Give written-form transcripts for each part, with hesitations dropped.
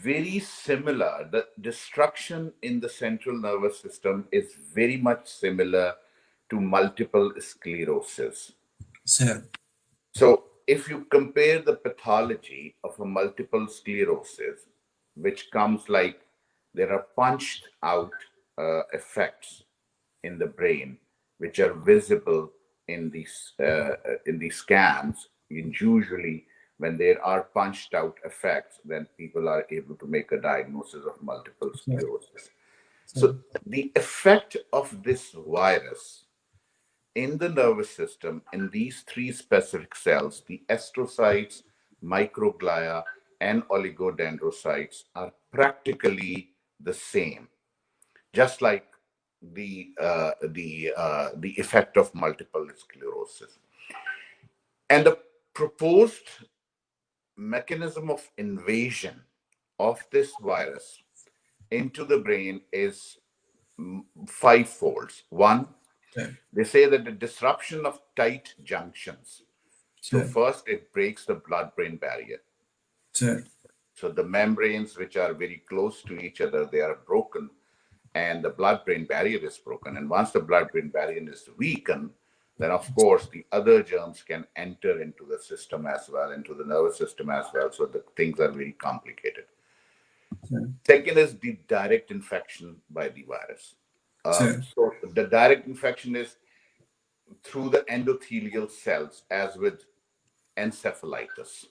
very similar. The destruction in the central nervous system is very much similar to multiple sclerosis. Sir. So, if you compare the pathology of a multiple sclerosis, which comes like there are punched out effects in the brain, which are visible in these scans, and usually when there are punched out effects, then people are able to make a diagnosis of multiple Sir. sclerosis. So, the effect of this virus in the nervous system in these three specific cells, the astrocytes, microglia, and oligodendrocytes, are practically the same, just like the effect of multiple sclerosis. And the proposed mechanism of invasion of this virus into the brain is five folds. One, Sir. they say that the disruption of tight junctions. So Sir. first, it breaks the blood-brain barrier. Sir. So the membranes, which are very close to each other, they are broken, and the blood-brain barrier is broken. And once the blood-brain barrier is weakened, then of course the other germs can enter into the system as well, into the nervous system as well. So the things are very complicated. Sir. Second is the direct infection by the virus. Sir. So the direct infection is through the endothelial cells, as with encephalitis.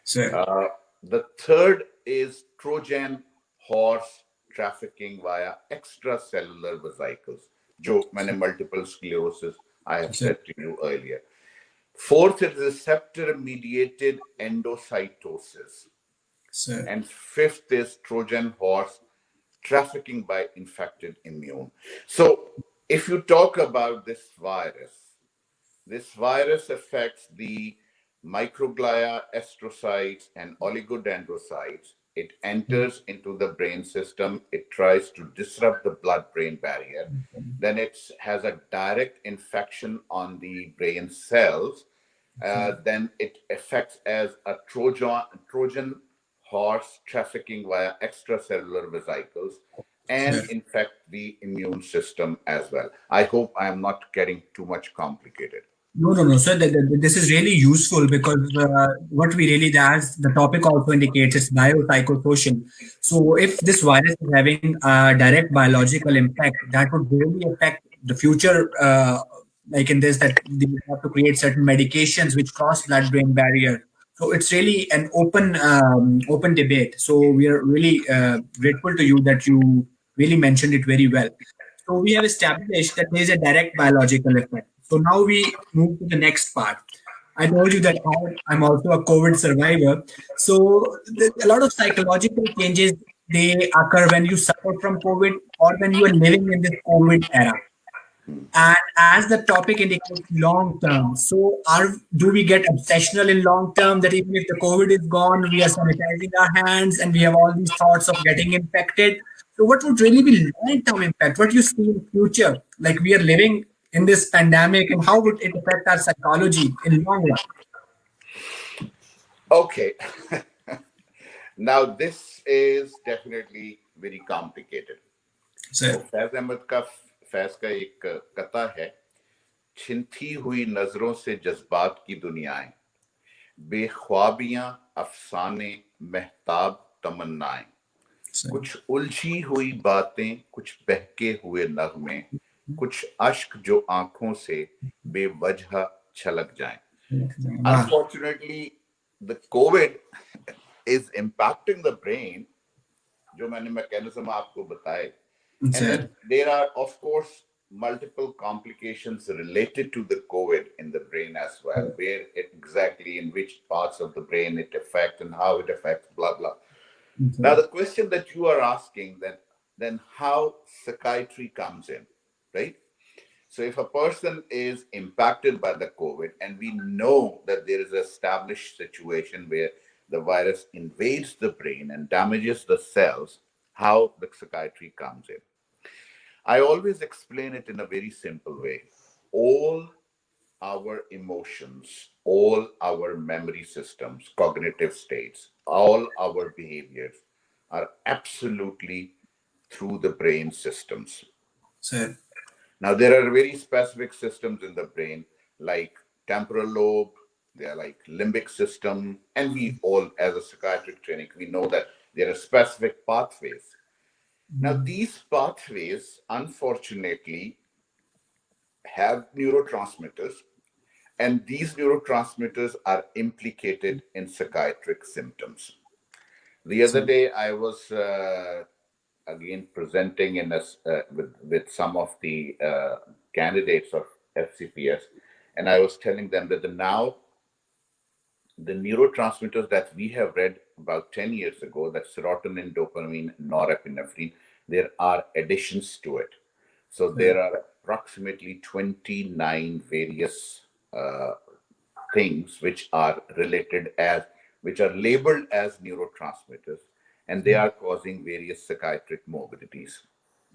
Sir. The third is Trojan horse trafficking via extracellular vesicles, जो मैंने multiple sclerosis I have Sir. said to you earlier. Fourth is receptor-mediated endocytosis. Sir. And fifth is Trojan horse trafficking by infected immune. So if you talk about this virus affects the microglia, astrocytes, and oligodendrocytes. It enters into the brain system. It tries to disrupt the blood-brain barrier. Then it has a direct infection on the brain cells. Then it affects as a Trojan horse trafficking via extracellular vesicles and Sir. infect the immune system as well. I hope I am not getting too much complicated. No, no, no, sir. This is really useful because what we really, as the topic also indicates, it's biopsychosocial. So, if this virus is having a direct biological impact, that would really affect the future. Like in this, that they have to create certain medications which cross blood-brain barrier. So, it's really an open debate. So, we are really grateful to you that you really mentioned it very well. So we have established that there is a direct biological effect. So now we move to the next part. I told you that I'm also a COVID survivor. So a lot of psychological changes they occur when you suffer from COVID or when you are living in this COVID era. And as the topic indicates, long term. So, do we get obsessional in long term that even if the COVID is gone, we are sanitizing our hands and we have all these thoughts of getting infected? So, what would really be long term impact? What do you see in future? Like we are living in this pandemic, and how would it affect our psychology in long run? Okay. Now, this is definitely very complicated. तो Sir. Faiz का एक कथा है, छिनती हुई नजरों से जज्बात की दुनियाएं, बेख्वाबियां, अफसाने, महताब, तमन्नाएं, कुछ उलझी हुई बातें, कुछ बहके हुए नगमे, कुछ अश्क जो आंखों से बेवजह छलक जाएं. Unfortunately, the COVID is impacting the brain, जो मैंने mechanism आपको बताए. And then there are, of course, multiple complications related to the COVID in the brain as well, where exactly in which parts of the brain it affects and how it affects, blah, blah. Now, the question that you are asking, then how psychiatry comes in, right? So if a person is impacted by the COVID and we know that there is an established situation where the virus invades the brain and damages the cells, how the psychiatry comes in. I always explain it in a very simple way. All our emotions, all our memory systems, cognitive states, all our behaviors are absolutely through the brain systems. Sir. Now, there are very specific systems in the brain, like temporal lobe, they are like limbic system, and we all, as a psychiatric clinic, we know that there are specific pathways. Now, these pathways, unfortunately, have neurotransmitters, and these neurotransmitters are implicated in psychiatric symptoms. The other Sir. day, I was again presenting with some of the candidates of FCPS, and I was telling them that the neurotransmitters that we have read about 10 years ago, that serotonin, dopamine, norepinephrine, there are additions to it. So there are approximately 29 various uh, things which are labeled as neurotransmitters, and they are causing various psychiatric morbidities.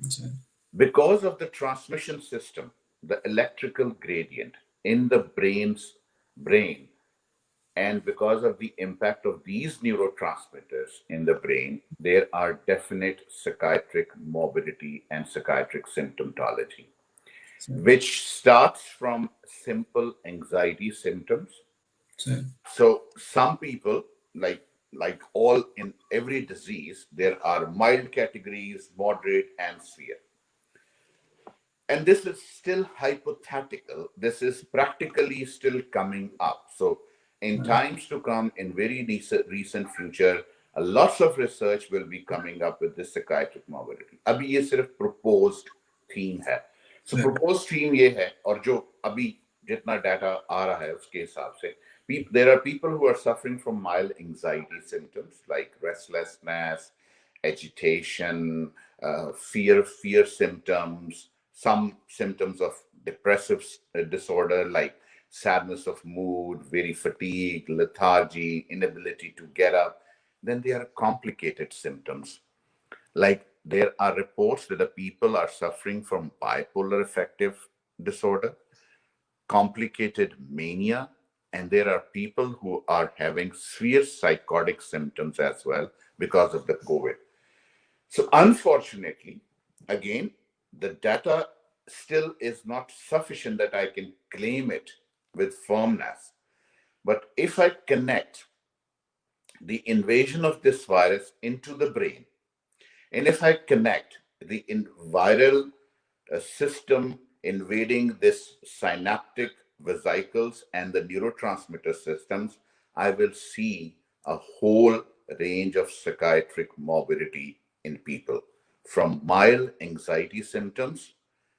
Sir. Because of the transmission system, the electrical gradient in the brain, and because of the impact of these neurotransmitters in the brain, there are definite psychiatric morbidity and psychiatric symptomatology, Sir. which starts from simple anxiety symptoms. Sir. So some people, like all in every disease, there are mild categories, moderate, and severe. And this is still hypothetical. This is practically still coming up. So in times to come, in very recent future, lots of research will be coming up with this psychiatric morbidity. अभी ये सिर्फ proposed theme है. So Sir. proposed theme ये है, और जो अभी जितना data आ रहा है उसके हिसाब से, there are people who are suffering from mild anxiety symptoms like restlessness, agitation, fear symptoms, some symptoms of depressive disorder like sadness of mood, very fatigue, lethargy, inability to get up. Then there are complicated symptoms. Like there are reports that the people are suffering from bipolar affective disorder, complicated mania, and there are people who are having severe psychotic symptoms as well because of the COVID. So, unfortunately, again, the data still is not sufficient that I can claim it with firmness. But if I connect the invasion of this virus into the brain, and if I connect the viral system invading this synaptic vesicles and the neurotransmitter systems, I will see a whole range of psychiatric morbidity in people, from mild anxiety symptoms,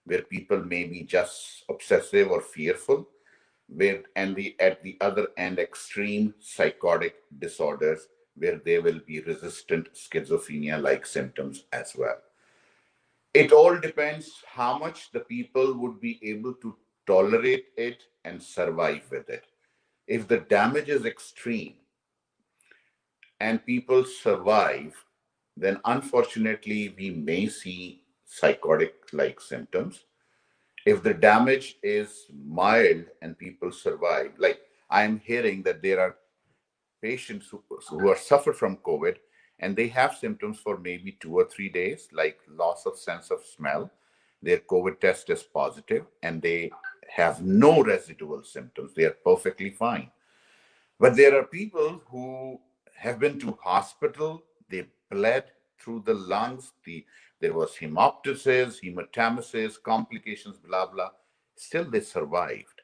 where people may be just obsessive or fearful, and at the other end, extreme psychotic disorders, where there will be resistant schizophrenia like symptoms as well. It all depends how much the people would be able to tolerate it and survive with it. If the damage is extreme and people survive, then unfortunately we may see psychotic like symptoms. If the damage is mild and people survive, like I'm hearing that there are patients who are suffered from COVID and they have symptoms for maybe 2 or 3 days, like loss of sense of smell. Their COVID test is positive and they have no residual symptoms. They are perfectly fine. But there are people who have been to hospital, they bled through the lungs, there was hemoptysis, hematemesis, complications, blah, blah. Still, they survived.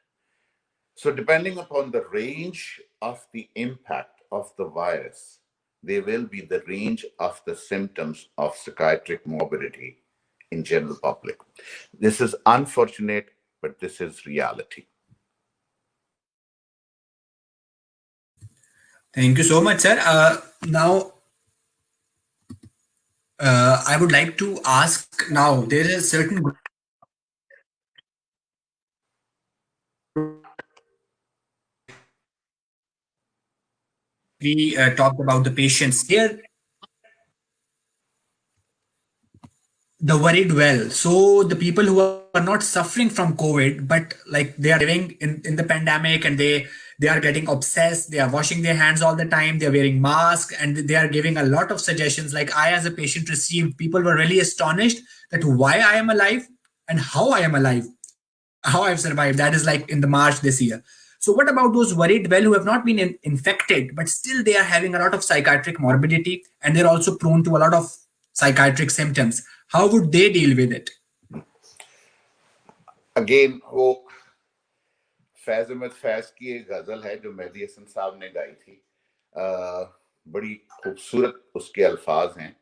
So, depending upon the range of the impact of the virus, there will be the range of the symptoms of psychiatric morbidity in general public. This is unfortunate, but this is reality. Thank you so much, sir. Now, I would like to ask now, there is a certain group we talked about the patients. Here, the worried well. So the people who are not suffering from COVID, but like they are living in the pandemic and They are getting obsessed. They are washing their hands all the time. They're wearing masks, and they are giving a lot of suggestions. Like I, as a patient, received. People were really astonished that why I am alive and how I am alive, how I've survived. That is like in the March this year. So what about those worried well who have not been infected, but still they are having a lot of psychiatric morbidity, and they're also prone to a lot of psychiatric symptoms? How would they deal with it? Again वो फैज अहमद फैज की एक गजल है जो मेहदी हसन साहब ने गाई थी। बड़ी खूबसूरत उसके अल्फाज हैं।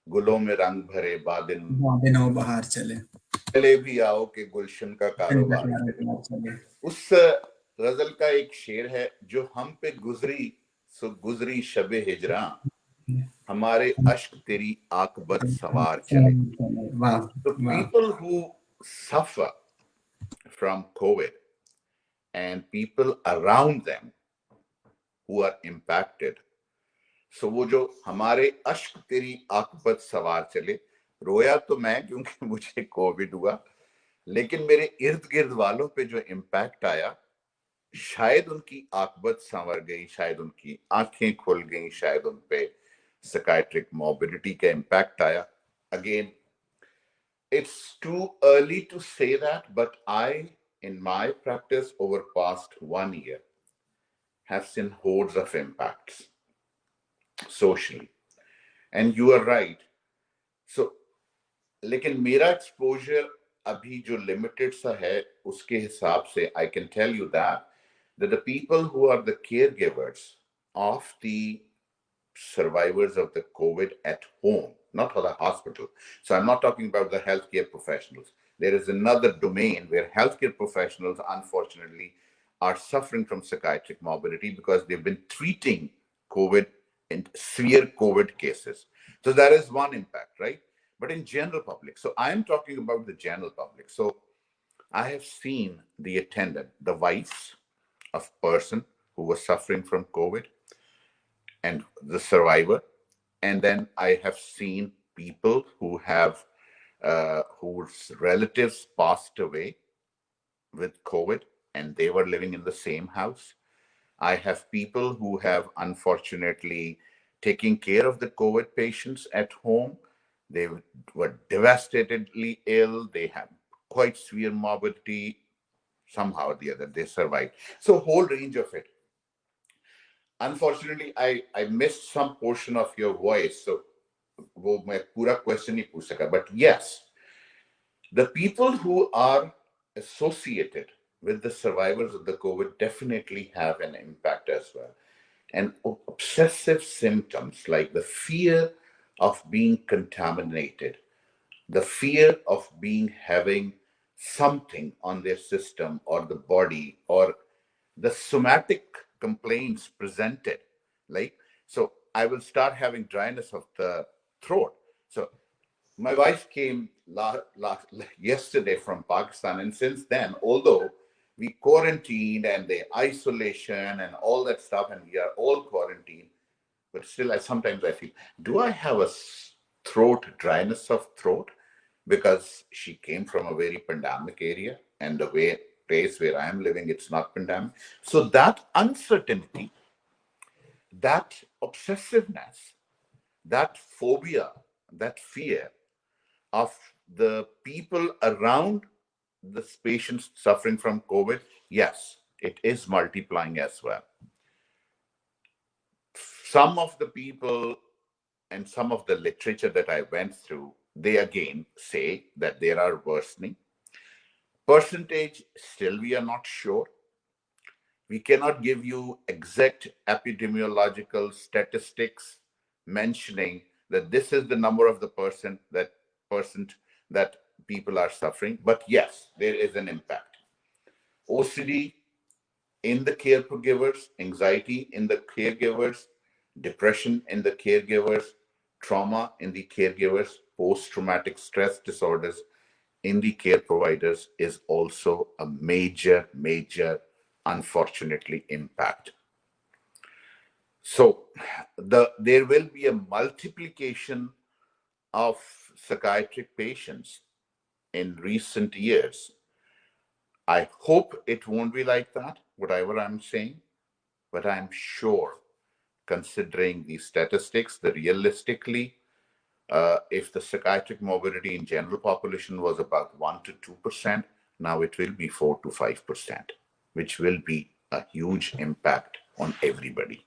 गुलों में रंग भरे बादिन दिनों बाहर चले, चले भी आओ कि गुलशन का कारोबार चले। उस गजल का एक शेर है, जो हम पे गुजरी सो गुजरी शबे हिजरा, हमारे अश्क तेरी आकबत सवार चले। तो people who suffer from COVID and people around them who are impacted. So वो जो हमारे अश्क तेरी आकबत सवार चले, रोया तो मैं क्योंकि मुझे कोविड हुआ, लेकिन मेरे इर्द गिर्द वालों पे जो इम्पैक्ट आया, शायद उनकी आकबत संवर गई, शायद उनकी आंखें खुल गई, शायद उन पे साइकियाट्रिक मॉर्बिडिटी का इम्पैक्ट आया। Again, it's too early to say that, but I, in my practice over past 1 year, have seen hordes of impacts socially. And you are right. So, लेकिन मेरा exposure अभी जो limited सा है, उसके हिसाब से I can tell you that the people who are the caregivers of the survivors of the COVID at home, not for the hospital. So I'm not talking about the healthcare professionals. There is another domain where healthcare professionals, unfortunately, are suffering from psychiatric morbidity because they've been treating COVID in severe COVID cases. So that is one impact, right? But in general public, so I'm talking about the general public. So I have seen the attendant, the wife of person who was suffering from COVID, and the survivor. And then I have seen people who have whose relatives passed away with COVID and they were living in the same house. I have people who have unfortunately taken care of the COVID patients at home. They were devastatedly ill. They had quite severe morbidity. Somehow or the other, they survived. So, whole range of it. Unfortunately, I missed some portion of your voice, so वो मैं पूरा question नहीं पूछ सका. But yes, the people who are associated with the survivors of the COVID definitely have an impact as well. And obsessive symptoms like the fear of being contaminated, the fear of having something on their system or the body, or the somatic complaints presented, like, so I will start having dryness of the throat. So my wife came yesterday from Pakistan, and since then, although we quarantined and the isolation and all that stuff, and we are all quarantined, but still, sometimes I feel, do I have a throat dryness of throat? Because she came from a very pandemic area, and the place where I am living, it's not pandemic. So that uncertainty, that obsessiveness, that phobia, that fear of the people around the patients suffering from COVID, yes, it is multiplying as well. Some of the people and some of the literature that I went through, they again say that there are worsening. Percentage, still we are not sure. We cannot give you exact epidemiological statistics mentioning that this is the number of the percent that people are suffering. But yes, there is an impact. OCD in the caregivers, anxiety in the caregivers, depression in the caregivers, trauma in the caregivers, post-traumatic stress disorders in the care providers is also a major, unfortunately, impact. So there will be a multiplication of psychiatric patients in recent years. I hope it won't be like that, whatever I'm saying. but I'm sure, considering the statistics, the realistically, if the psychiatric morbidity in general population was about 1 to 2%, now it will be 4 to 5%, which will be a huge impact on everybody.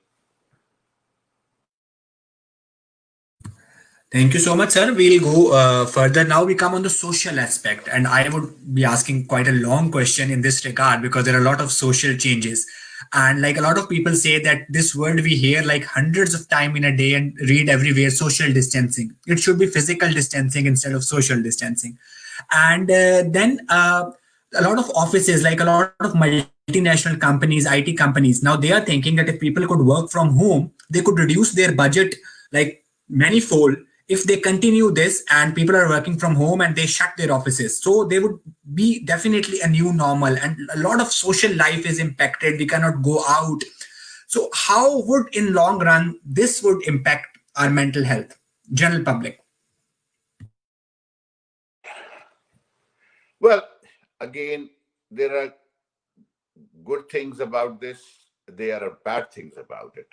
Thank you so much, sir. We'll go further. Now we come on the social aspect, and I would be asking quite a long question in this regard because there are a lot of social changes. And like a lot of people say that this word we hear like hundreds of time in a day and read everywhere, social distancing. It should be physical distancing instead of social distancing. And then a lot of offices, like a lot of multinational companies, IT companies, now they are thinking that if people could work from home, they could reduce their budget like manifold if they continue this and people are working from home and they shut their offices. So they would be definitely a new normal and a lot of social life is impacted. We cannot go out. So how would in long run this would impact our mental health, general public? Well, again, there are good things about this, there are bad things about it.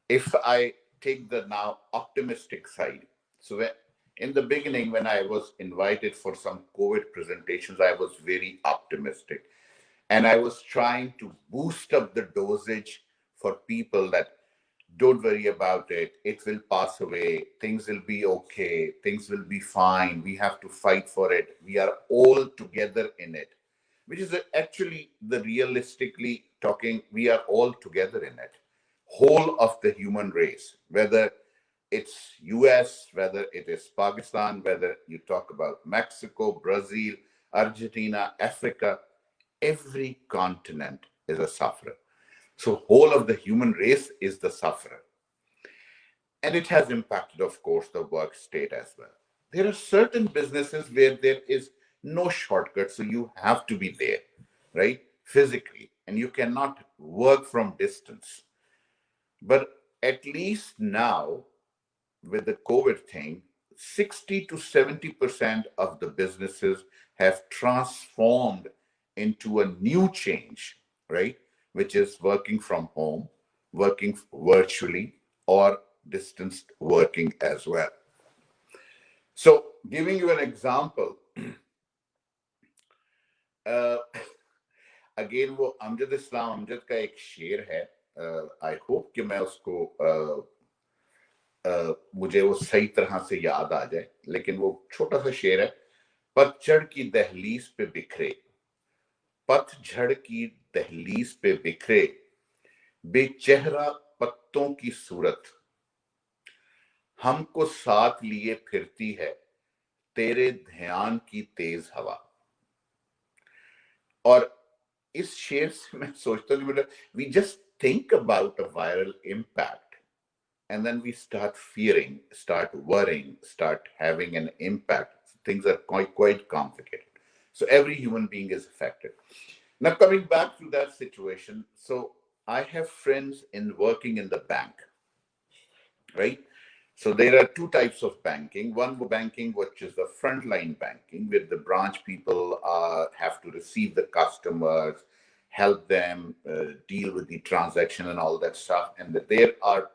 If I take the now optimistic side, so in the beginning, when I was invited for some COVID presentations, I was very optimistic. And I was trying to boost up the dosage for people that don't worry about it. It will pass away. Things will be okay. Things will be fine. We have to fight for it. We are all together in it, which is actually the realistically talking, we are all together in it. Whole of the human race, whether it's US, whether it is Pakistan, whether you talk about Mexico, Brazil, Argentina, Africa, every continent is a sufferer. So whole of the human race is the sufferer. And it has impacted, of course, the work state as well. There are certain businesses where there is no shortcut, so you have to be there, right? Physically, and you cannot work from distance. But at least now, with the COVID thing, 60 to 70% of the businesses have transformed into a new change, right? Which is working from home, working virtually, or distance working as well. So, giving you an example, again वो अमजद इस्लाम अमजद का एक शेर है. I hope कि मैं उसको मुझे वो सही तरह से याद आ जाए, लेकिन वो छोटा सा शेर है. पतझड़ की दहलीज पे बिखरे, पतझड़ की दहलीज पे बिखरे, बेचेहरा पत्तों की सूरत, हमको साथ लिए फिरती है तेरे ध्यान की तेज हवा. और इस शेर से मैं सोचता हूँ कि we just think about a viral impact and then we start fearing, start worrying, start having an impact. Things are quite complicated. So every human being is affected. Now coming back to that situation, so I have friends in working in the bank, right? So there are two types of banking. One banking, which is the frontline banking, where the branch people have to receive the customers, help them deal with the transaction and all that stuff. And there are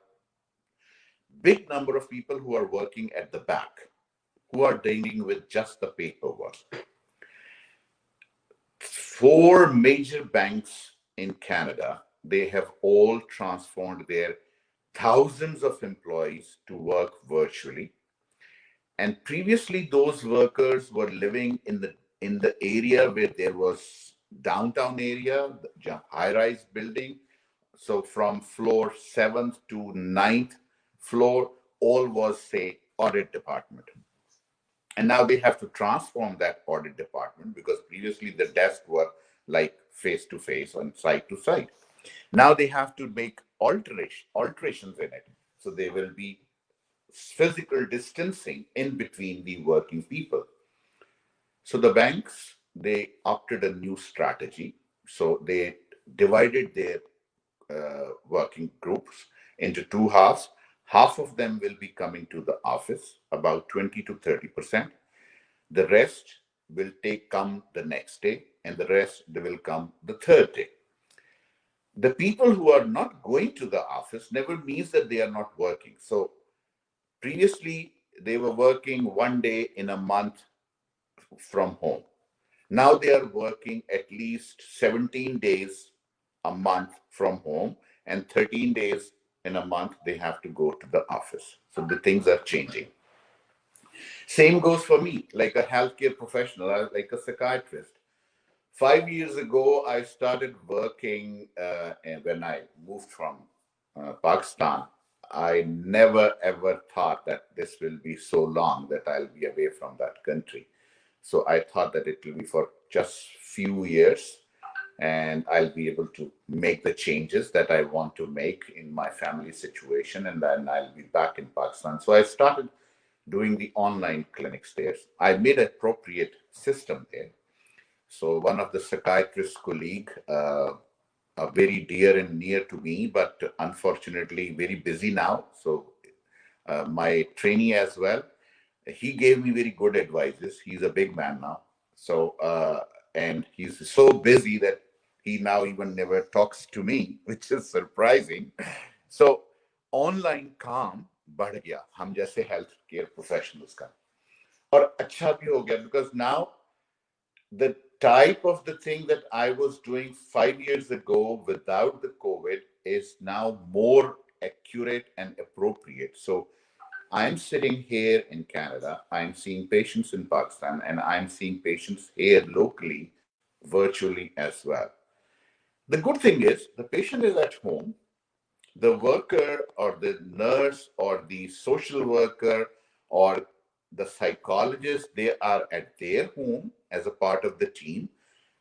big number of people who are working at the back, who are dealing with just the paperwork. 4 major banks in Canada, they have all transformed their thousands of employees to work virtually. And previously, those workers were living in the area where there was downtown area, high-rise building. So from floor 7th to 9th floor, all was, say, audit department. And now they have to transform that audit department because previously the desks were like face to face and side to side. Now they have to make alterations in it. So there will be physical distancing in between the working people. So the banks, they opted a new strategy. So they divided their working groups into two halves. Half of them will be coming to the office, about 20 to 30%. The rest will come the next day, and the rest they will come the third day. The people who are not going to the office never means that they are not working. So previously, they were working one day in a month from home. Now they are working at least 17 days a month from home, and 13 days in a month they have to go to the office. So the things are changing. Same goes for me, like a healthcare professional, like a psychiatrist. 5 years ago, I started working, and when I moved from Pakistan. I never ever thought that this will be so long that I'll be away from that country. So I thought that it will be for just few years, and I'll be able to make the changes that I want to make in my family situation, and then I'll be back in Pakistan. So I started doing the online clinics there. I made an appropriate system there. So one of the psychiatrist colleague, very dear and near to me, but unfortunately very busy now. So my trainee as well, he gave me very good advices. He's a big man now. So and he's so busy that he now even never talks to me, which is surprising. So online काम बढ़ गया हम जैसे health care professionals का और अच्छा भी हो गया because now the type of the thing that I was doing 5 years ago without the COVID is now more accurate and appropriate. So I'm sitting here in Canada, I'm seeing patients in Pakistan, and I'm seeing patients here locally, virtually as well. The good thing is the patient is at home, the worker or the nurse or the social worker or the psychologist, they are at their home as a part of the team,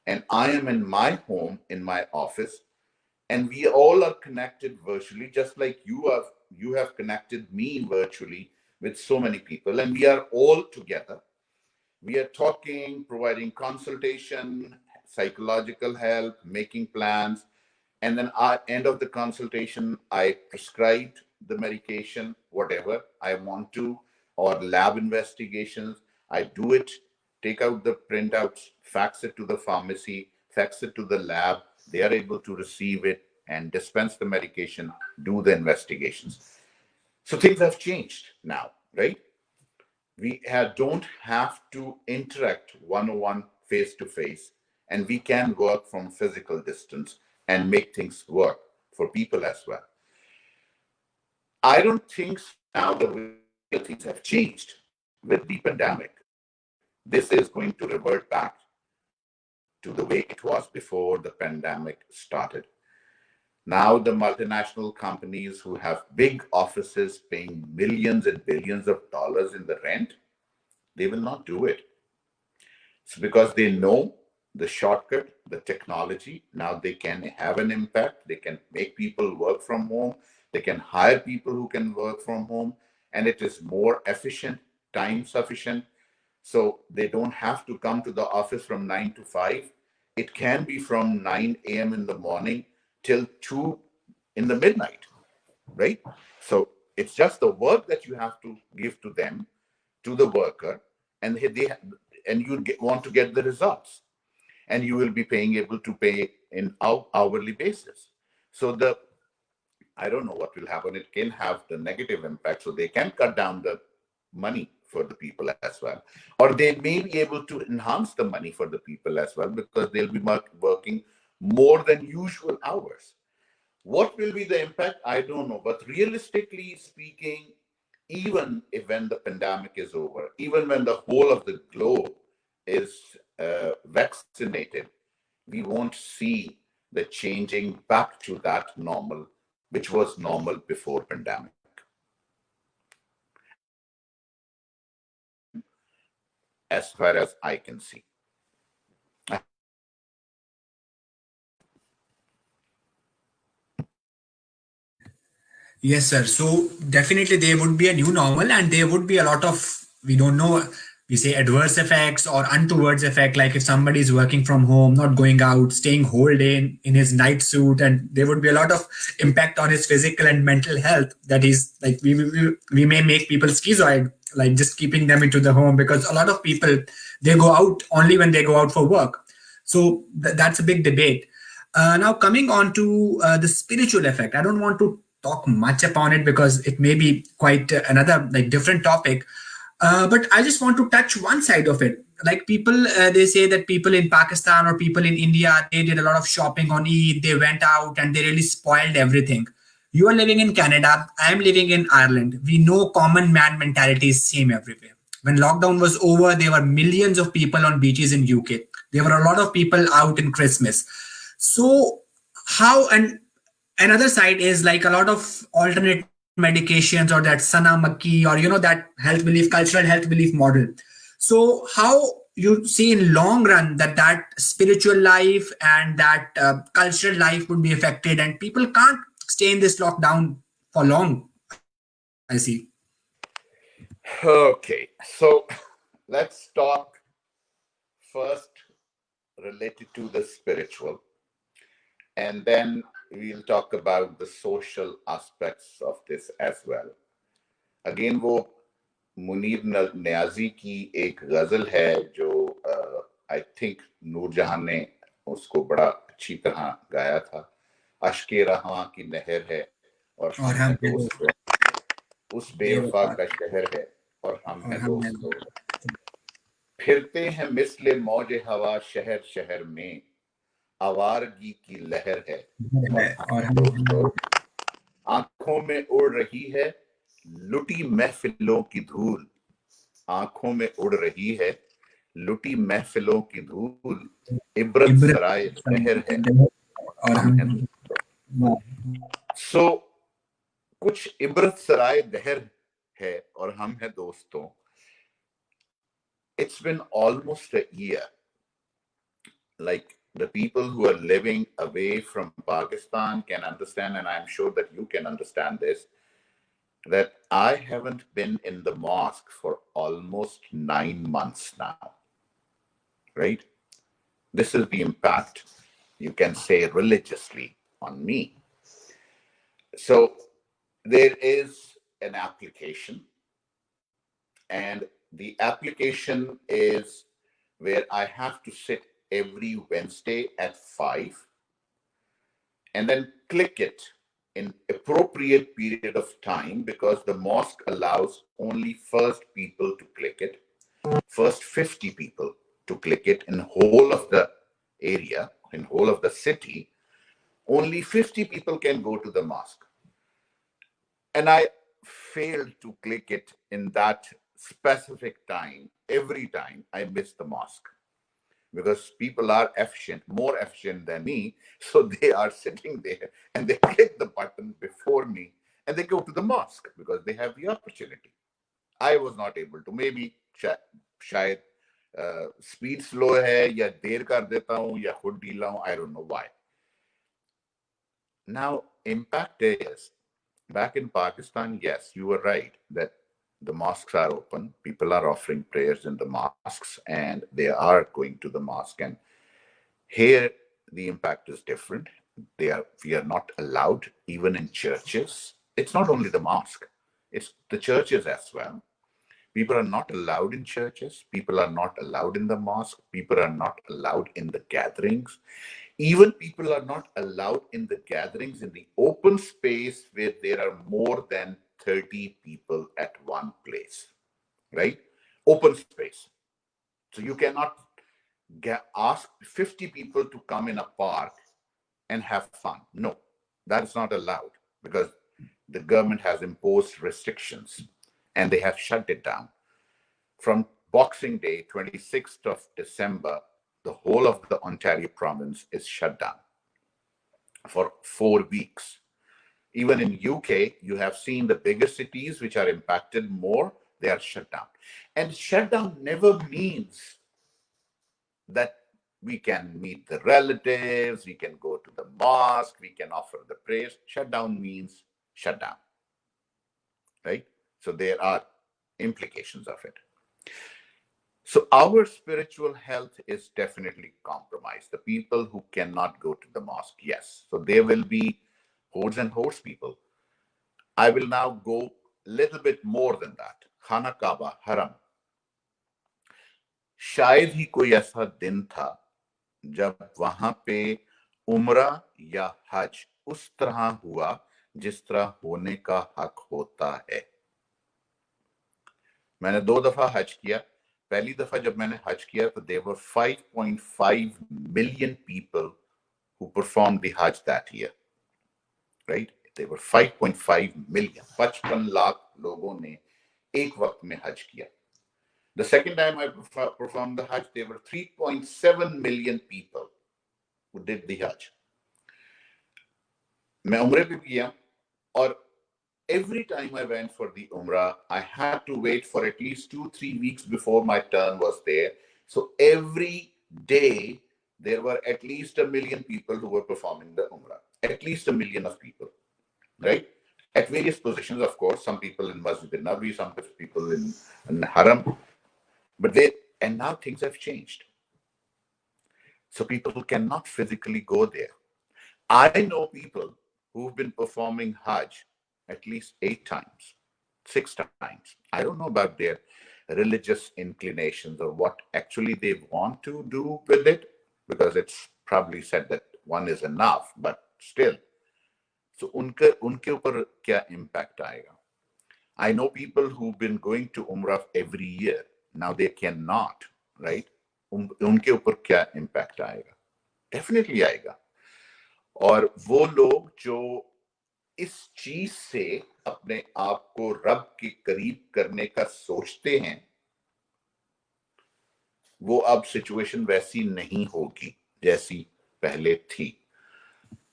and I am in my home in my office, and we all are connected virtually, just like you have connected me virtually with so many people, and we are all together. We are talking, providing consultation, psychological help, making plans, and then at end of the consultation, I prescribed the medication, whatever I want to, or lab investigations. I do it, take out the printouts, fax it to the pharmacy, fax it to the lab. They are able to receive it and dispense the medication, do the investigations. So things have changed now, right? Don't have to interact one-on-one, face to face, and we can work from physical distance and make things work for people as well. I don't think now the way things have changed with the pandemic. This is going to revert back to the way it was before the pandemic started. Now, the multinational companies who have big offices paying millions and billions of dollars in the rent, they will not do it. It's because they know the shortcut, the technology. Now they can have an impact. They can make people work from home. They can hire people who can work from home. And it is more efficient, time sufficient. So they don't have to come to the office from 9 to 5. It can be from 9 a.m. in the morning till 2 in the midnight, right? So it's just the work that you have to give to them, to the worker, and want to get the results, and you will be able to pay in hourly basis. So I don't know what will happen. It can have the negative impact, so they can cut down the money for the people as well, or they may be able to enhance the money for the people as well because they'll be working more than usual hours. What will be the impact? I don't know. But realistically speaking, even if when the pandemic is over, even when the whole of the globe is vaccinated, we won't see the changing back to that normal, which was normal before pandemic. As far as I can see. Yes, sir. So definitely there would be a new normal and there would be a lot of, we don't know, we say adverse effects or untowards effect, like if somebody is working from home, not going out, staying whole day in his night suit, and there would be a lot of impact on his physical and mental health. That is like we may make people schizoid, like just keeping them into the home, because a lot of people, they go out only when they go out for work. So that's a big debate. Now, coming on to the spiritual effect, I don't want to talk much upon it because it may be quite another like different topic. But I just want to touch one side of it. Like people, they say that people in Pakistan or people in India, they did a lot of shopping on Eid. They went out and they really spoiled everything. You are living in Canada. I am living in Ireland. We know common man mentality is same everywhere. When lockdown was over, there were millions of people on beaches in UK. There were a lot of people out in Christmas. So how and another side is like a lot of alternate medications or that sana makki or that health belief, cultural health belief model. So how you see in long run that spiritual life and that cultural life would be affected and people can't stay in this lockdown for long, I see. Okay, so let's talk first related to the spiritual, and then we'll talk about the social aspects of this as well. Again वो मुनीर न्याजी की एक गजल है जो I think Noor Jahan ने उसको बड़ा अच्छी तरह गाया था। अश्के रहा की नहर है और और हम हम हैं हैं दोस्तों, उस बेवफा बेवफा का शहर है और हम और हैं हम हैं दोस्तों, फिरते हैं मिसले मौज हवा शहर शहर में, आवारगी की लहर है और हम और हैं दोस्तों, आंखों में उड़ रही है लुटी महफिलों की धूल, आंखों में उड़ रही है लुटी महफिलों की धूल, इबरत इब्रत सराय शहर है और हम हम हैं। सो कुछ इबरत सराय दहर है और हम हैं दोस्तों. It's been almost a year. Like the people who are living away from Pakistan can understand, and I'm sure that you can understand this, that I haven't been in the mosque for almost 9 months now, right? This is the impact, you can say, religiously on me. So there is an application, and the application is where I have to sit every Wednesday at 5 and then click it in appropriate period of time, because the mosque allows only first people to click it, first 50 people to click it in whole of the area, in whole of the city. Only 50 people can go to the mosque. And I failed to click it in that specific time. Every time I miss the mosque, because people are efficient, more efficient than me. So they are sitting there and they click the button before me and they go to the mosque because they have the opportunity. I was not able to. Maybe शायद speed slow है या देर कर देता हूं या खुद ढीला हूं. I don't know why. Now, impact is, back in Pakistan, yes, you were right that the mosques are open. People are offering prayers in the mosques and they are going to the mosque. And here, the impact is different. We are not allowed even in churches. It's not only the mosque, it's the churches as well. People are not allowed in churches. People are not allowed in the mosque. People are not allowed in the gatherings. Even people are not allowed in the gatherings in the open space where there are more than 30 people at one place, right? Open space. So you cannot ask 50 people to come in a park and have fun. No, that is not allowed because the government has imposed restrictions and they have shut it down. From Boxing Day, 26th of December, the whole of the Ontario province is shut down for 4 weeks. Even in UK, you have seen the bigger cities which are impacted more, they are shut down. And shutdown never means that we can meet the relatives, we can go to the mosque, we can offer the prayers. Shutdown means shutdown, right? So there are implications of it. So our spiritual health is definitely compromised. The people who cannot go to the mosque, yes. So there will be hordes and hordes people. I will now go a little bit more than that. Khana Kaaba, Haram. शायद ही कोई ऐसा दिन था जब वहां पे उम्रा या हज उस तरह हुआ जिस तरह होने का हक होता है। मैंने 2 दफा हज किया। पहली दफा जब मैंने हज किया तो there were 5.5 million people who performed the Hajj that year, right? They were 5.5 million. 55 lakh लोगों ने एक वक्त में हज किया। The second time I performed the Hajj, there were 3.7 million people who did the Hajj. मैं उम्रे पे किया और every time I went for the Umrah, I had to wait for at least 2-3 weeks before my turn was there. So every day there were at least 1 million people who were performing the Umrah. At least 1 million of people, right? At various positions, of course. Some people in Masjid al-Nabi, some people in Haram. And now things have changed. So people cannot physically go there. I know people who've been performing Hajj at least 8 times, 6 times. I don't know about their religious inclinations or what actually they want to do with it, because it's probably said that one is enough, but still. So unke upar kya impact aayega? I know people who've been going to Umrah every year. Now they cannot, right? Unke upar kya impact aayega? Definitely aayega. और वो लोग जो इस चीज से अपने आप को रब के करीब करने का सोचते हैं, वो अब सिचुएशन वैसी नहीं होगी जैसी पहले थी।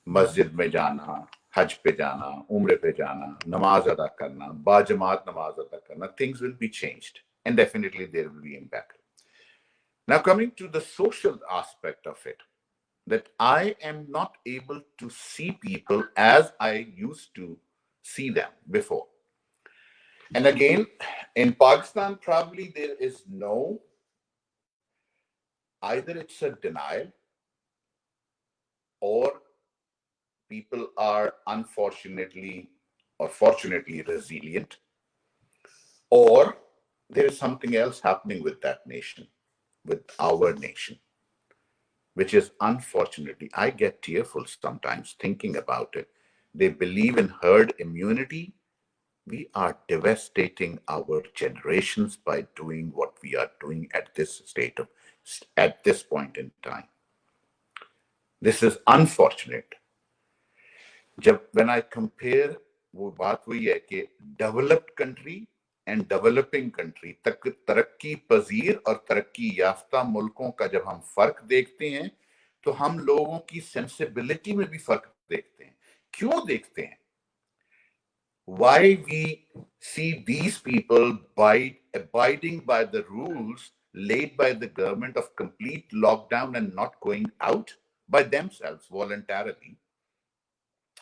मस्जिद में जाना, हज पे जाना, उम्रे पे जाना, नमाज अदा करना, बाजमात नमाज अदा करना, things will be changed and definitely there will be impact. Now coming to the social aspect of it, that I am not able to see people as I used to see them before. And again, in Pakistan, probably there is no, either it's a denial or people are unfortunately or fortunately resilient, or there is something else happening with that nation, with our nation, which is unfortunately, I get tearful sometimes thinking about it. They believe in herd immunity. We are devastating our generations by doing what we are doing at this point in time. This is unfortunate. When I compare, वो बात वही है कि developed country and developing country, तरक्की पजीर और तरक्की याफ्ता मुल्कों का जब हम फर्क देखते हैं तो हम लोगों की सेंसिबिलिटी में भी फर्क देखते हैं। क्यों देखते हैं? Why we see these people abiding by the rules laid by the government of complete lockdown and not going out by themselves voluntarily.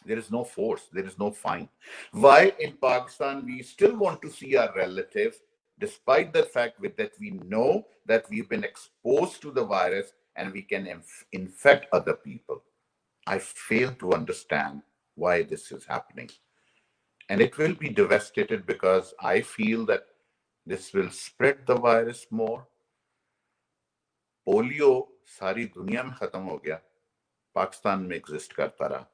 There is no force, there is no fine. Why in Pakistan we still want to see our relatives, despite the fact that we know that we've been exposed to the virus and we can infect other people. I fail to understand why this is happening. And it will be devastated because I feel that this will spread the virus more. Polio सारी दुनिया में खत्म हो गया, पाकिस्तान में exist करता रहा।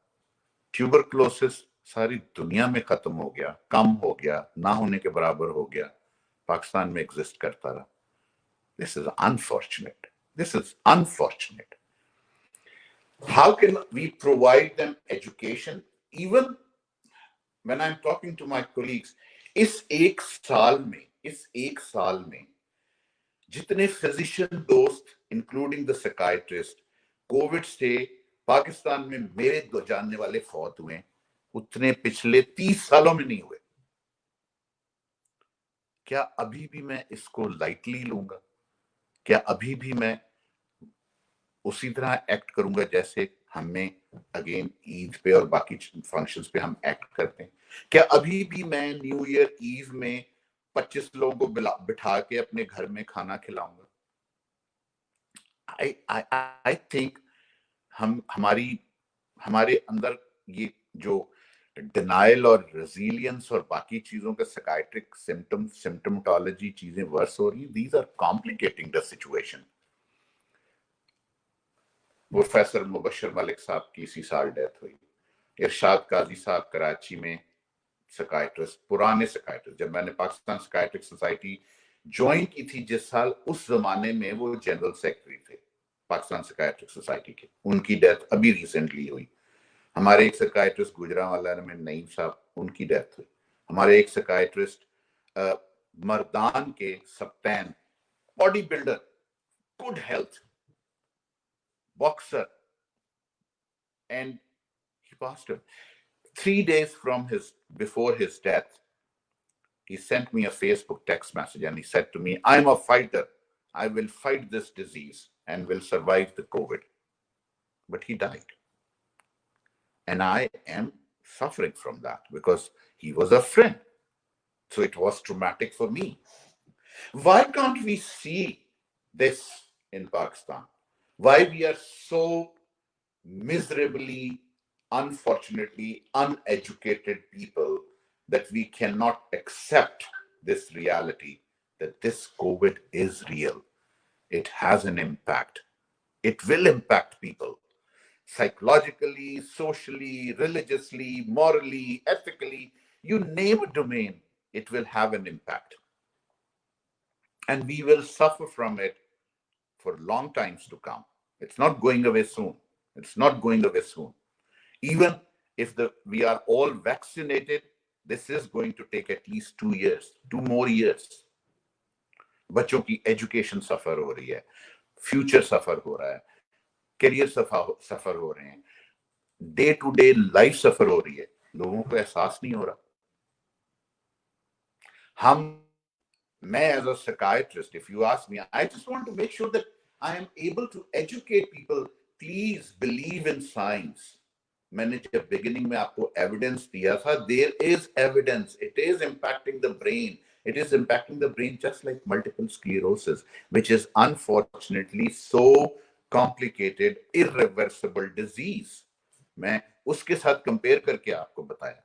Tuberculosis सारी दुनिया में खत्म हो गया, कम हो गया, ना होने के बराबर हो गया, पाकिस्तान में एग्जिस्ट करता रहा। This is unfortunate. This is unfortunate. How can we provide them education? Even when I'm talking to my colleagues, इस एक साल में जितने फिजिशियन दोस्त इंक्लूडिंग द साइकियाट्रिस्ट कोविड से पाकिस्तान में मेरे दो जानने वाले फौत हुए, उतने पिछले 30 सालों में नहीं हुए। क्या अभी भी मैं इसको लाइटली लूंगा? क्या अभी भी मैं उसी तरह एक्ट करूंगा जैसे हमें अगेन ईद पे और बाकी फंक्शंस पे हम एक्ट करते हैं? क्या अभी भी मैं न्यू ईयर ईव में 25 लोगों को बिठा के अपने घर में खाना खिलाऊंगा? I think हमारे अंदर ये जो डिनाइल और रेजिलियंस और बाकी चीजों का साइकियाट्रिक सिम्टोमेटोलॉजी चीजें वर्स हो रही हैं, these are complicating the situation. Professor Mubashir Malik साहब की इसी साल डेथ हुई। इरशाद काजी साहब कराची में साइकियाट्रिस्ट, पुराने साइकियाट्रिस्ट, जब मैंने पाकिस्तान साइकियाट्रिक सोसाइटी ज्वाइन की थी जिस साल, उस जमाने में वो जनरल सेक्रेटरी थे पाकिस्तान साइकियाट्रिक सोसाइटी के। उनकी डेथ अभी रिसेंटली हुई। हमारे एक साइकियाट्रिस्ट गुजरांवाला में नईम साहब, उनकी डेथ हुई। हमारे एक साइकियाट्रिस्ट मर्दान के Sibtain, body builder, good health, boxer, and he passed away. 3 days before his death, he sent me a Facebook text message and he said to me, I'm a fighter. I will fight this disease and will survive the COVID. But he died. And I am suffering from that because he was a friend. So it was traumatic for me. Why can't we see this in Pakistan? Why we are so miserably, unfortunately, uneducated people that we cannot accept this reality that this COVID is real. It has an impact. It will impact people psychologically, socially, religiously, morally, ethically. You name a domain, it will have an impact. And we will suffer from it for long times to come. It's not going away soon. It's not going away soon. Even if we are all vaccinated, this is going to take at least 2 years, 2 more years. बच्चों की education सफर हो रही है, future सफर हो रहा है, career सफर हो रहे हैं, डे टू डे लाइफ सफर हो रही है, लोगों को एहसास नहीं हो रहा। मैं as a psychiatrist, if you ask me, I just want to make sure that I am able to educate people. Please believe in science. मैंने जब beginning में आपको evidence दिया था, there is evidence. It is impacting the brain. It is impacting the brain just like multiple sclerosis, which is unfortunately so complicated, irreversible disease. मैं उसके साथ compare करके आपको बताया,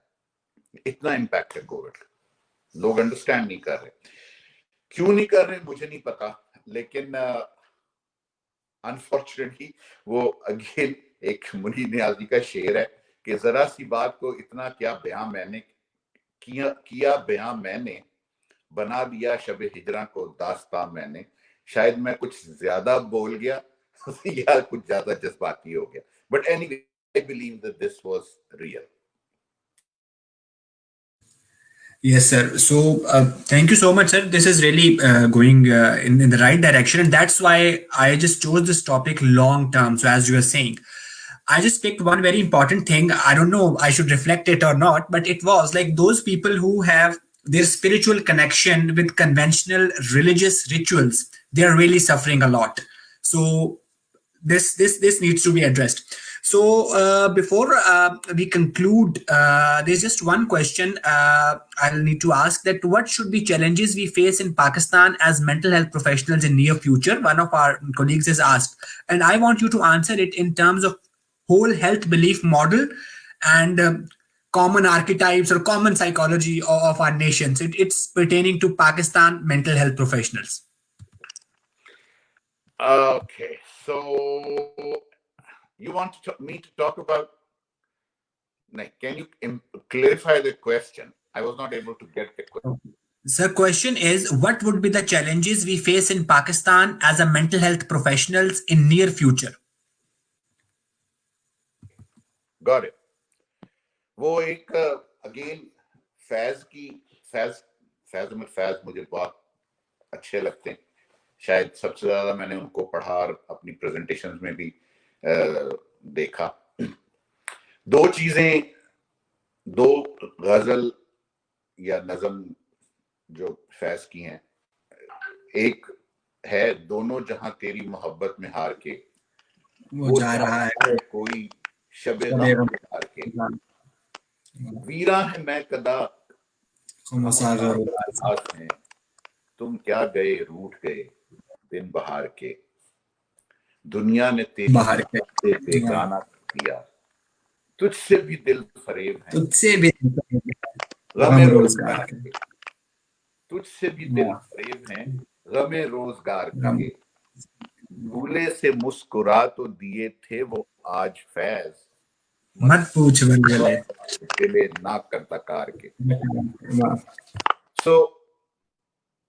इतना impact है कोविड का। लोग अंडरस्टैंड नहीं कर रहे, क्यों नहीं कर रहे मुझे नहीं पता, लेकिन अनफॉर्चुनेटली वो अगेन एक मुनी नियाजी का शेर है कि जरा सी बात को इतना क्या बयां मैंने किया बयां मैंने, बना दिया शब हिजरा को दास्तां मैंने। शायद मैं कुछ ज्यादा बोल गया या कुछ ज्यादा जज्बाती हो गया, but anyway I believe that this was real. Yes, sir. So, thank you so much, sir. This is really going in the right direction. And that's why I just chose this topic long term. So, as you were saying, I just picked one very important thing. I don't know, I should reflect it or not, but it was like those people who have their spiritual connection with conventional religious rituals, they're really suffering a lot. So, this needs to be addressed. So before we conclude, there's just one question I'll need to ask, that what should be challenges we face in Pakistan as mental health professionals in near future? One of our colleagues has asked, and I want you to answer it in terms of whole health belief model and common archetypes or common psychology of our nations. It's pertaining to Pakistan mental health professionals. Okay, so you want me to talk about, can you clarify the question? I was not able to get the question. Sir, question is, what would be the challenges we face in Pakistan as a mental health professionals in near future? Got it. वो एक again Faiz मुझे बहुत अच्छे लगते हैं, शायद सबसे ज्यादा मैंने उनको पढ़ा और अपनी प्रेजेंटेशंस में भी देखा। दो चीजें, दो गजल या नज़म जो फैज की हैं, एक है दोनों जहां तेरी मोहब्बत में हार के वो जा रहा है कोई शबे गम में हार के, वीरा है मैं कदा हैं, तुम क्या गए रूठ गए दिन बहार के, दुनिया ने तेरी से बेगाना किया, तुझसे भी दिल फरेब है, तुझसे भी गमे रोजगार के, तुझसे भी दिल फरेब हैं गमे रोजगार के, भूले से मुस्कुरा तो दिए थे वो आज फैज, मत पूछ बलबले। दिले ना करता कार के. वाह। So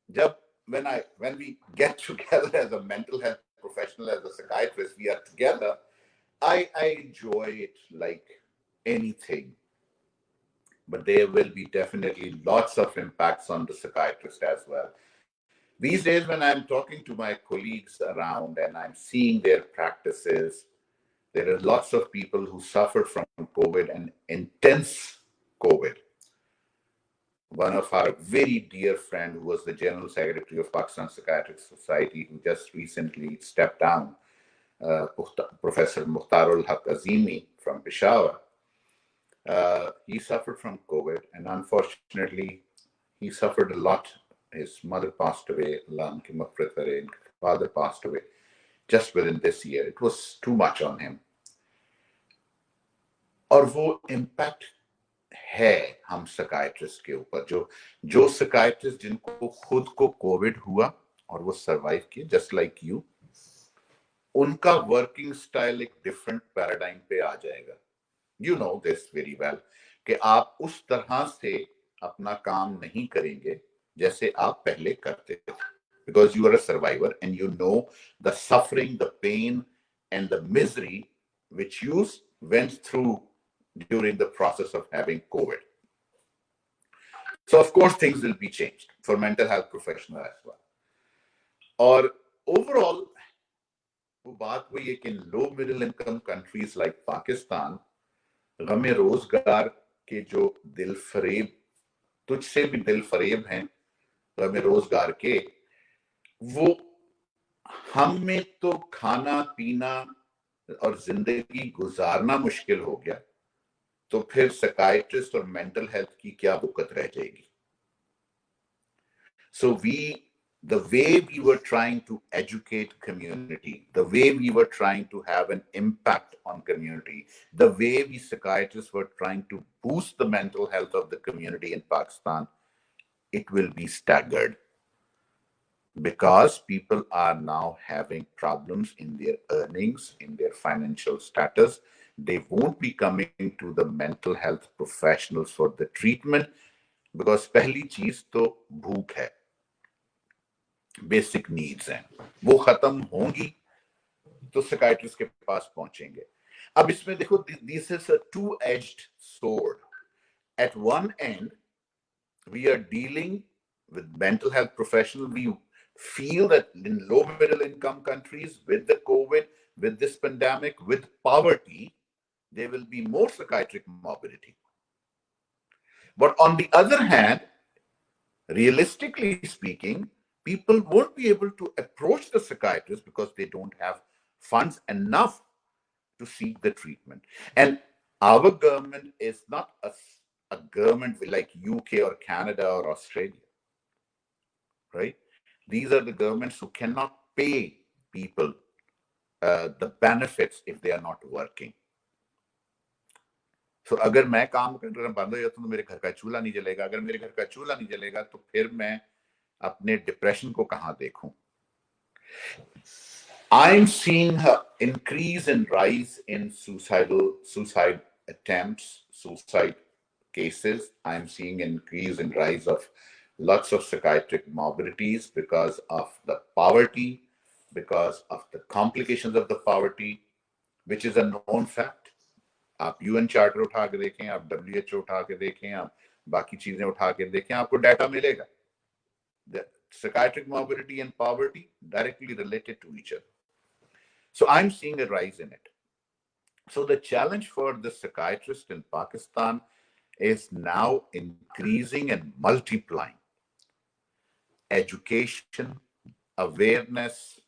जब when we get together as a mental health professional, as a psychiatrist, we are together. I enjoy it like anything, but there will be definitely lots of impacts on the psychiatrist as well. These days, when I'm talking to my colleagues around and I'm seeing their practices, there are lots of people who suffer from COVID and intense COVID. One of our very dear friend, who was the General Secretary of Pakistan Psychiatric Society, who just recently stepped down, Professor Mukhtarul Haq Azimi from Peshawar, he suffered from COVID, and unfortunately, he suffered a lot. His mother passed away, Allah ki maghfirat kare, and father passed away just within this year. It was too much on him. और वो impact है हम psychiatrist के ऊपर, जो psychiatrist जिनको खुद को कोविड हुआ और वो सरवाइव किए, जस्ट लाइक यू, उनका वर्किंग स्टाइल एक डिफरेंट पैराडाइम पे आ जाएगा. You know this very well कि आप उस तरह से अपना काम नहीं करेंगे जैसे आप पहले करते थे, because you are a survivor and you know the suffering, the pain and the misery which you went through during the process of having COVID. So of course things will be changed for mental health professionals as well. और overall वो बात वही है कि low middle income countries like Pakistan गमे रोजगार के जो दिल फरेब, तुझसे भी दिल फरेब हैं गमे रोजगार के, वो हम में तो खाना पीना और जिंदगी गुजारना मुश्किल हो गया, तो फिर साइकाइट्रिस्ट और मेंटल हेल्थ की क्या बुकत रह जाएगी. So the way we were trying to educate community, the way we were trying to have an impact on community, the way we psychiatrists were trying to boost the mental health of the community in Pakistan, it will be staggered. Because people are now having problems in their earnings, in their financial status, they won't be coming to the mental health professionals for the treatment, because पहली चीज तो भूख है, basic needs हैं, वो खत्म होंगी तो साइकाइट्रिस्ट के पास पहुंचेंगे. अब इसमें देखो, this is a two edged sword. At one end, we are dealing with mental health professionals. We feel that in low middle income countries, with the COVID, with this pandemic, with poverty, there will be more psychiatric morbidity. But on the other hand, realistically speaking, people won't be able to approach the psychiatrist because they don't have funds enough to seek the treatment. And our government is not a government like UK or Canada or Australia, right? These are the governments who cannot pay people the benefits if they are not working. So अगर मैं काम करना बंद हो जाता तो मेरे घर का चूल्हा नहीं जलेगा. अगर मेरे घर का चूल्हा नहीं जलेगा तो फिर मैं अपने डिप्रेशन को कहां देखूं. I'm seeing an increase and rise in suicide attempts, suicide cases. I'm seeing increase and rise of lots of psychiatric morbidities because of the poverty, because of the complications of the poverty, which is a known fact. आप UN charter उठा के देखें, आप WHO उठा के देखें, आप बाकी चीजें उठा के देखें, आपको डाटा मिलेगा. The psychiatric morbidity and poverty directly related to each other. So I'm seeing a rise in it. So the challenge for the psychiatrist in Pakistan is now increasing and multiplying. Education, awareness,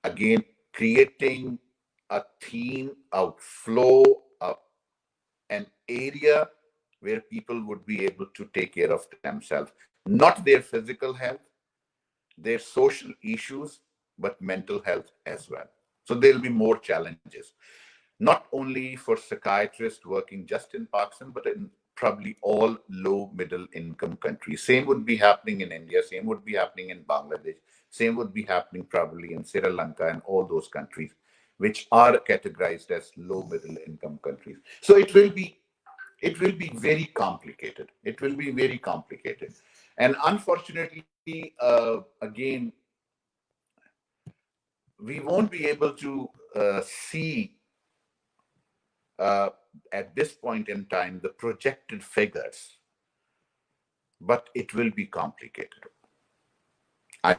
again, creating a theme, a flow, an area where people would be able to take care of themselves, not their physical health, their social issues, but mental health as well. So there'll be more challenges, not only for psychiatrists working just in Pakistan, but in probably all low middle income countries. Same would be happening in India, same would be happening in Bangladesh, same would be happening probably in Sri Lanka and all those countries which are categorized as low middle income countries. So it will be very complicated. It will be very complicated. And unfortunately, again, we won't be able to see uh, at this point in time the projected figures, but it will be complicated. I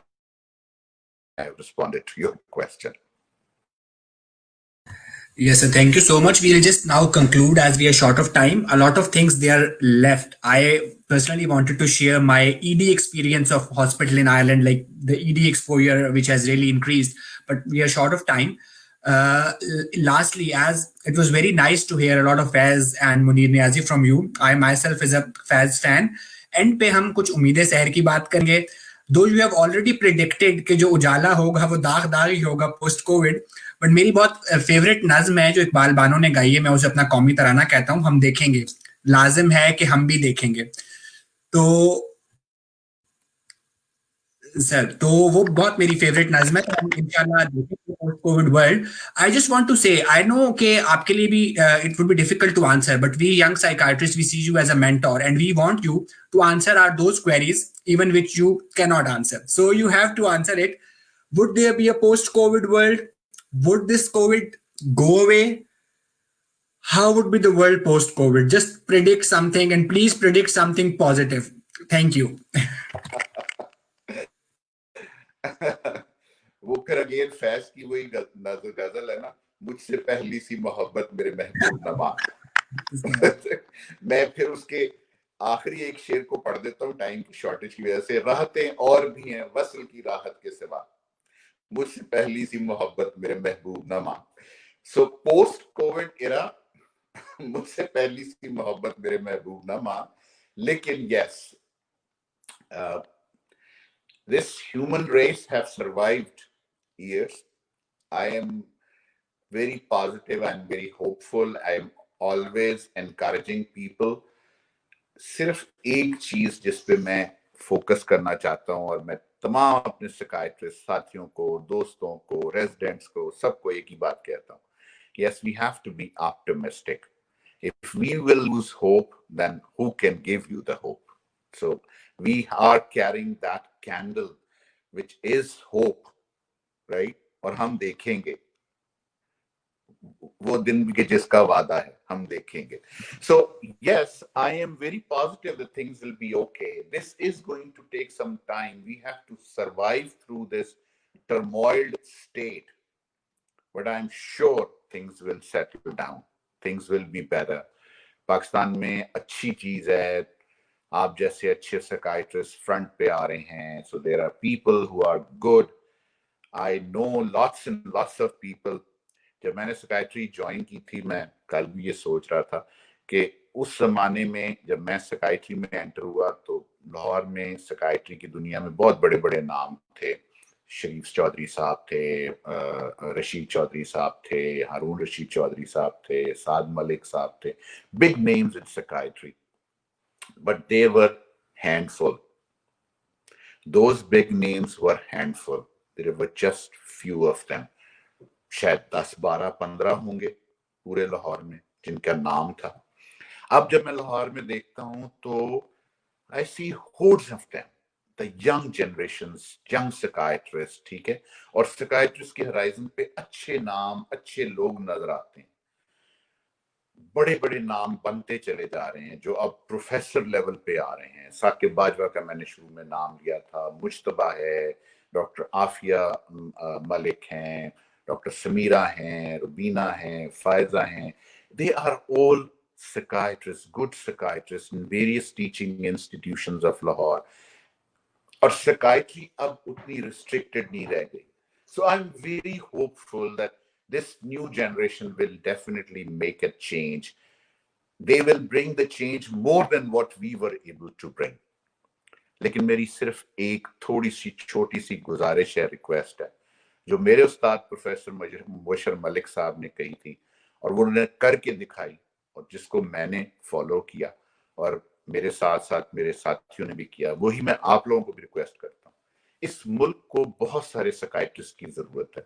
have responded to your question. Yes, sir. Thank you so much. We'll just now conclude as we are short of time. A lot of things they are left. I personally wanted to share my ED experience of hospital in Ireland, like the ED exposure, which has really increased, but we are short of time. Lastly, as it was very nice to hear a lot of Faz and Munir Niazi from you. I myself is a Faz fan. And पे हम कुछ उम्मीदें शहर की बात करेंगे. दो you have already predicted कि जो उजाला होगा वो दाग दाग ही होगा पोस्ट कोविड. बट मेरी बहुत फेवरेट नज्म है जो इकबाल बानो ने गाई है. मैं उसे अपना कौमी तराना कहता हूँ. हम देखेंगे, लाजिम है कि हम भी देखेंगे. तो सर, तो वो बहुत मेरी फेवरेट नज्म है. तो हम इंशाल्लाह देखेंगे post covid world. I just want to say, I know कि आपके लिए भी it would be difficult to answer, but we young psychiatrist we see you as a mentor and we want you to answer are those queries even which you cannot answer. So you have to answer it. Would there be a post-COVID world? Would this COVID go away? How would be the world post-COVID? Just predict something and please predict something positive. Thank you. वो फिर again Faiz की वही गजल है ना, मुझसे पहली सी मोहब्बत मेरे महबूब नमा. मैं फिर उसके आखिरी एक शेर को पढ़ देता हूँ टाइम की शॉर्टेज की वजह से. राहतें और भी हैं वसल की राहत के सिवा, मुझसे पहली सी मोहब्बत मेरे महबूब नमा. सो पोस्ट कोविड एरा, मुझसे पहली सी मोहब्बत मेरे महबूब नमा. लेकिन yes, this human race have survived years. I am very positive and very hopeful. I am always encouraging people. सिर्फ एक चीज जिस पे मैं फोकस करना चाहता हूं, और मैं तमाम अपने साइकियाट्रिस्ट साथियों को, दोस्तों को, रेजिडेंट्स को, सबको एक ही बात कहता हूं. Yes, we have to be optimistic. If we will lose hope, then who can give you the hope? So we are carrying that candle, which is hope, right? और हम देखेंगे वो दिन के जिसका वादा है, हम देखेंगे. So yes, I am very positive that things will be okay. This is going to take some time. We have to survive through this turmoiled state, but I'm sure things will settle down. Things will be better. Pakistan में अच्छी चीज है, आप जैसे अच्छे psychiatrist front पे आ रहे हैं. So there are people who are good. I know lots and lots of people. जब मैंने साइकियाट्री ज्वाइन की थी, मैं कल भी ये सोच रहा था कि उस जमाने में जब मैं साइकियाट्री में एंटर हुआ तो लाहौर में साइकियाट्री की दुनिया में बहुत बड़े बड़े नाम थे. शरीफ चौधरी साहब थे, रशीद चौधरी साहब थे, हारून रशीद चौधरी साहब थे, साद मलिक साहब थे. Big names in psychiatry, but they were handful. Those big names were handful. There were just few of them. शायद 10, 12, 15 होंगे पूरे लाहौर में जिनका नाम था. अब जब मैं लाहौर में देखता हूं तो I see hordes of them, the young generations, young psychiatrists, ठीक है. और psychiatrists के horizon पे अच्छे नाम, अच्छे लोग नजर आते हैं. बड़े बड़े नाम बनते चले जा रहे हैं जो अब प्रोफेसर लेवल पे आ रहे हैं. साकिब बाजवा का मैंने शुरू में नाम लिया था, मुश्तबा है, डॉक्टर आफिया मलिक हैं, डॉक्टर समीरा हैं, रुबीना हैं, फायजा हैं. They are all psychiatrists, good psychiatrists in various teaching institutions of Lahore. और psychiatry अब उतनी restricted नहीं रह गई. So I'm very hopeful that this new generation will definitely make a change. They will bring the change more than what we were able to bring. लेकिन मेरी सिर्फ एक थोड़ी सी छोटी सी गुजारिश है, रिक्वेस्ट है, जो मेरे उस्ताद प्रोफेसर मुबशर मलिक साहब ने कही थी और वो उन्होंने करके दिखाई और जिसको मैंने फॉलो किया. और मेरे साथ साथ मेरे साथियों ने भी किया, वही मैं आप लोगों को भी रिक्वेस्ट करता हूं। इस मुल्क को बहुत सारे साइकियाट्रिस्ट की जरूरत है,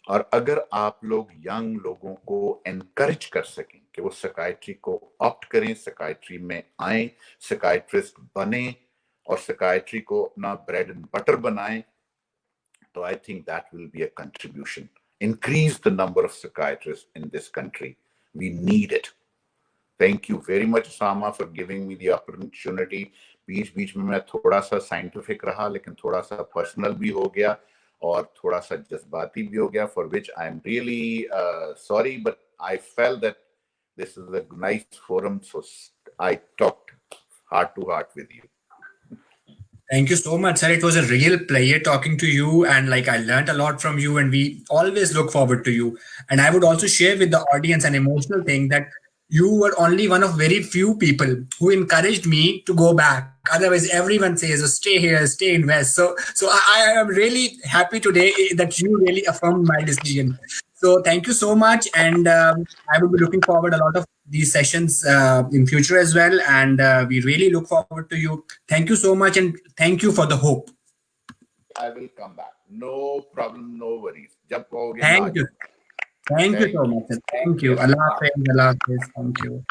और अगर आप लोग यंग लोगों को एनकरेज कर सकें कि वो साइकियाट्री को ऑप्ट करें, साइकियाट्री में आए, साइकियाट्रिस्ट बने और साइकियाट्री को अपना ब्रेड एंड बटर बनाएं, तो I think that will be a contribution. Increase the number of psychiatrists in this country. We need it. Thank you very much, Usama, for giving me the opportunity. बीच बीच में मैं थोड़ा सा scientific रहा, लेकिन थोड़ा सा पर्सनल भी हो गया और थोड़ा सा जज्बाती भी हो गया, for which I am really sorry, but I felt that this is a nice forum, so I talked heart to heart with you. Thank you so much, sir. It was a real pleasure talking to you, and like I learned a lot from you, and we always look forward to you. And I would also share with the audience an emotional thing that you were only one of very few people who encouraged me to go back. Otherwise, everyone says, "Oh, stay here, stay in West." So I am really happy today that you really affirmed my decision. So thank you so much, and I will be looking forward a lot of these sessions in future as well. And we really look forward to you. Thank you so much, and thank you for the hope. I will come back. No problem, no worries. जब कहोगे मैं आ Thank you. जाऊंगा. Thank you Thank so you. much. Sir. Take Thank you. care. Allah Hafiz. Allah Hafiz. Thank you.